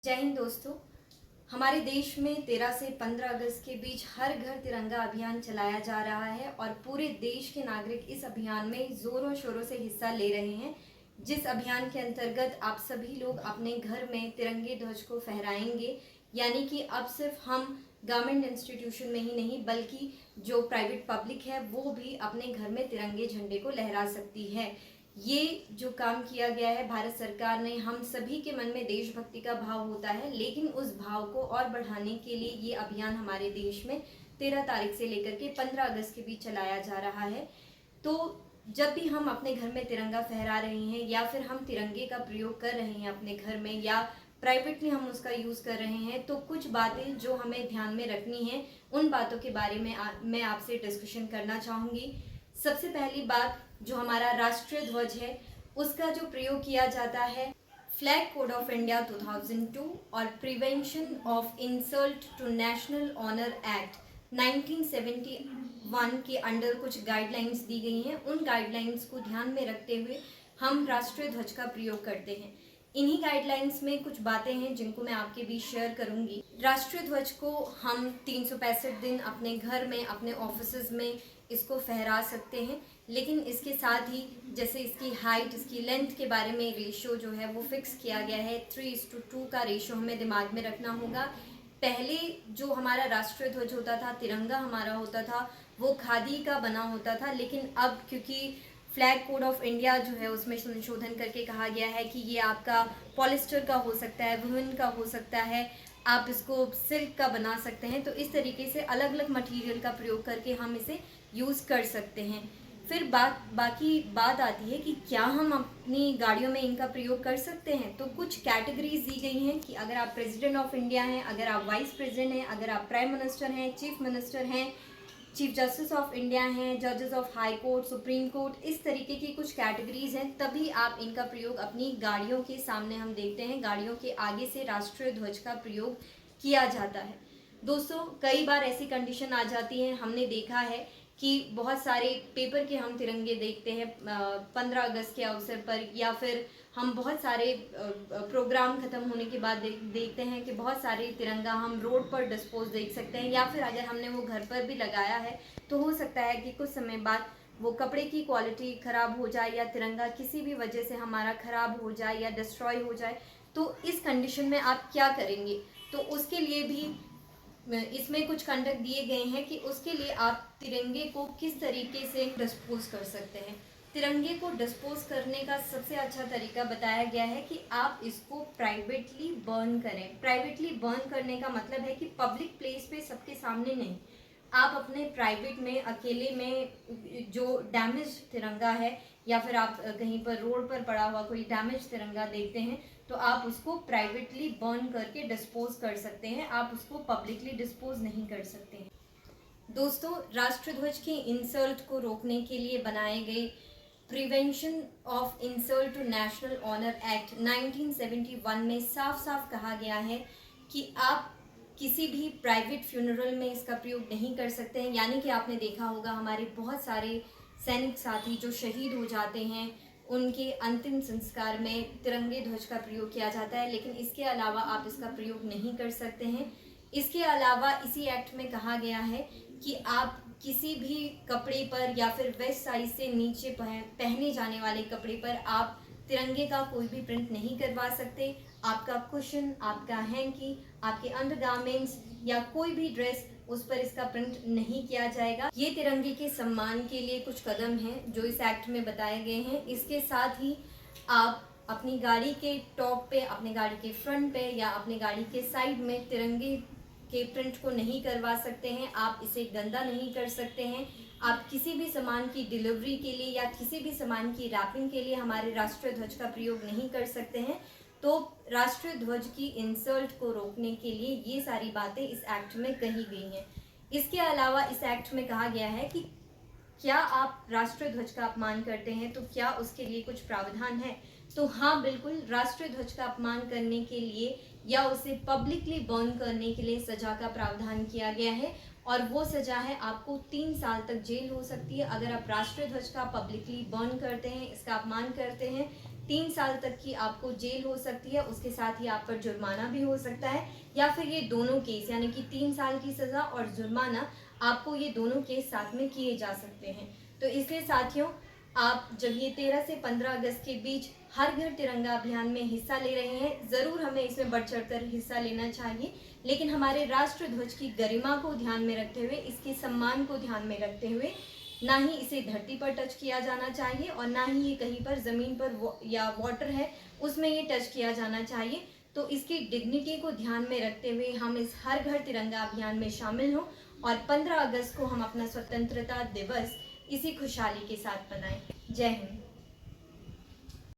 जय हिंद दोस्तों। हमारे देश में 13 से 15 अगस्त के बीच हर घर तिरंगा अभियान चलाया जा रहा है और पूरे देश के नागरिक इस अभियान में जोरों शोरों से हिस्सा ले रहे हैं। जिस अभियान के अंतर्गत आप सभी लोग अपने घर में तिरंगे ध्वज को फहराएंगे, यानी कि अब सिर्फ हम गवर्नमेंट इंस्टीट्यूशन में ही नहीं बल्कि जो प्राइवेट पब्लिक है वो भी अपने घर में तिरंगे झंडे को लहरा सकती है। ये जो काम किया गया है भारत सरकार ने, हम सभी के मन में देशभक्ति का भाव होता है, लेकिन उस भाव को और बढ़ाने के लिए ये अभियान हमारे देश में 13 तारीख से लेकर के 15 अगस्त के बीच चलाया जा रहा है। तो जब भी हम अपने घर में तिरंगा फहरा रहे हैं या फिर हम तिरंगे का प्रयोग कर रहे हैं अपने घर में या प्राइवेटली हम उसका यूज़ कर रहे हैं, तो कुछ बातें जो हमें ध्यान में रखनी है उन बातों के बारे में मैं आपसे डिस्कशन करना चाहूँगी। सबसे पहली बात, जो हमारा राष्ट्रीय ध्वज है उसका जो प्रयोग किया जाता है फ्लैग कोड ऑफ इंडिया 2002 और prevention of insult to national honour act 1971 के अंडर कुछ गाइडलाइंस दी गई हैं। उन गाइडलाइंस को ध्यान में रखते हुए हम राष्ट्रीय ध्वज का प्रयोग करते हैं। इन्हीं गाइडलाइंस में कुछ बातें हैं जिनको मैं आपके बीच शेयर करूंगी। राष्ट्रीय ध्वज को हम 365 दिन अपने घर में, अपने ऑफिसेज में इसको फहरा सकते हैं, लेकिन इसके साथ ही जैसे इसकी हाइट, इसकी लेंथ के बारे में रेशियो जो है वो फिक्स किया गया है। 3:2 का रेशियो हमें दिमाग में रखना होगा। पहले जो हमारा राष्ट्रीय ध्वज होता था, तिरंगा हमारा होता था, वो खादी का बना होता था, लेकिन अब क्योंकि फ्लैग कोड ऑफ इंडिया जो है उसमें संशोधन करके कहा गया है कि ये आपका पॉलिस्टर का हो सकता है, वुलन का हो सकता है, आप इसको सिल्क का बना सकते हैं। तो इस तरीके से अलग अलग मटेरियल का प्रयोग करके हम इसे यूज़ कर सकते हैं। फिर बाकी बात आती है कि क्या हम अपनी गाड़ियों में इनका प्रयोग कर सकते हैं। तो कुछ कैटेगरीज दी गई हैं कि अगर आप प्रेसिडेंट ऑफ इंडिया हैं, अगर आप वाइस प्रेसिडेंट हैं, अगर आप प्राइम मिनिस्टर हैं, चीफ मिनिस्टर हैं, चीफ जस्टिस ऑफ इंडिया हैं, जजेस of high court, supreme court, इस तरीके की कुछ कैटेगरीज हैं, तभी आप इनका प्रयोग अपनी गाड़ियों के सामने, हम देखते हैं गाड़ियों के आगे से राष्ट्रीय ध्वज का प्रयोग किया जाता है। दोस्तों, कई बार ऐसी कंडीशन आ जाती है, हमने देखा है कि बहुत सारे पेपर के हम तिरंगे देखते हैं 15 अगस्त के अवसर पर, या फिर हम बहुत सारे प्रोग्राम खत्म होने के बाद देखते हैं कि बहुत सारे तिरंगा हम रोड पर डिस्पोज देख सकते हैं, या फिर अगर हमने वो घर पर भी लगाया है तो हो सकता है कि कुछ समय बाद वो कपड़े की क्वालिटी ख़राब हो जाए या तिरंगा किसी भी वजह से हमारा ख़राब हो जाए या डिस्ट्रॉय हो जाए। तो इस कंडीशन में आप क्या करेंगे? तो उसके लिए भी इसमें कुछ कंडक्ट दिए गए हैं कि उसके लिए आप तिरंगे को किस तरीके से डिस्पोज कर सकते हैं। तिरंगे को डिस्पोज करने का सबसे अच्छा तरीका बताया गया है कि आप इसको प्राइवेटली बर्न करें। प्राइवेटली बर्न करने का मतलब है कि पब्लिक प्लेस पे सबके सामने नहीं, आप अपने प्राइवेट में, अकेले में जो डैमेज तिरंगा है या फिर आप कहीं पर रोड पर पड़ा हुआ कोई डैमेज तिरंगा देखते हैं तो आप उसको प्राइवेटली बर्न करके डिस्पोज कर सकते हैं, आप उसको पब्लिकली डिस्पोज नहीं कर सकते हैं। दोस्तों, राष्ट्रध्वज के इंसल्ट को रोकने के लिए बनाए गए prevention of insult to national honour act 1971 में साफ साफ कहा गया है कि आप किसी भी प्राइवेट फ्यूनरल में इसका प्रयोग नहीं कर सकते हैं। यानी कि आपने देखा होगा हमारे बहुत सारे सैनिक साथी जो शहीद हो जाते हैं, उनके अंतिम संस्कार में तिरंगे ध्वज का प्रयोग किया जाता है, लेकिन इसके अलावा आप इसका प्रयोग नहीं कर सकते हैं। इसके अलावा इसी एक्ट में कहा गया है कि आप किसी भी कपड़े पर या फिर वेस्ट साइज से नीचे पहने जाने वाले कपड़े पर आप तिरंगे का कोई भी प्रिंट नहीं करवा सकते। आपका कुशन, आपका हैंकी, आपके अंडरगारमेंट्स या कोई भी ड्रेस, उस पर इसका प्रिंट नहीं किया जाएगा। ये तिरंगे के सम्मान के लिए कुछ कदम हैं जो इस एक्ट में बताए गए हैं। इसके साथ ही आप अपनी गाड़ी के टॉप पे, अपनी गाड़ी के फ्रंट पे या अपनी गाड़ी के साइड में तिरंगे के प्रिंट को नहीं करवा सकते हैं। आप इसे गंदा नहीं कर सकते हैं। आप किसी भी सामान की डिलीवरी के लिए या किसी भी सामान की रैपिंग के लिए हमारे राष्ट्रीय ध्वज का प्रयोग नहीं कर सकते हैं। तो राष्ट्रीय ध्वज की इंसल्ट को रोकने के लिए ये सारी बातें इस एक्ट में कही गई हैं। इसके अलावा इस एक्ट में कहा गया है कि क्या आप राष्ट्रीय ध्वज का अपमान करते हैं तो क्या उसके लिए कुछ प्रावधान है। तो हाँ, बिल्कुल, राष्ट्रीय ध्वज का अपमान करने के लिए या उसे पब्लिकली बर्न करने के लिए सजा का प्रावधान किया गया है, और वो सजा है आपको 3 साल तक जेल हो सकती है अगर आप राष्ट्रीय ध्वज का पब्लिकली बर्न करते हैं, इसका अपमान करते हैं। 3 साल तक की आपको जेल हो सकती है, उसके साथ ही आप पर जुर्माना भी हो सकता है, या फिर ये दोनों केस यानी कि 3 साल की सज़ा और जुर्माना आपको ये दोनों केस साथ में किए जा सकते हैं। तो इसलिए साथियों, आप जब ये 13 से 15 अगस्त के बीच हर घर तिरंगा अभियान में हिस्सा ले रहे हैं, ज़रूर हमें इसमें बढ़ चढ़कर हिस्सा लेना चाहिए, लेकिन हमारे राष्ट्र ध्वज की गरिमा को ध्यान में रखते हुए, इसके सम्मान को ध्यान में रखते हुए, ना ही इसे धरती पर टच किया जाना चाहिए और ना ही ये कहीं पर ज़मीन पर या वाटर है उसमें ये टच किया जाना चाहिए। तो इसकी डिग्निटी को ध्यान में रखते हुए हम इस हर घर तिरंगा अभियान में शामिल हों और 15 अगस्त को हम अपना स्वतंत्रता दिवस इसी खुशहाली के साथ मनाएं। जय हिंद।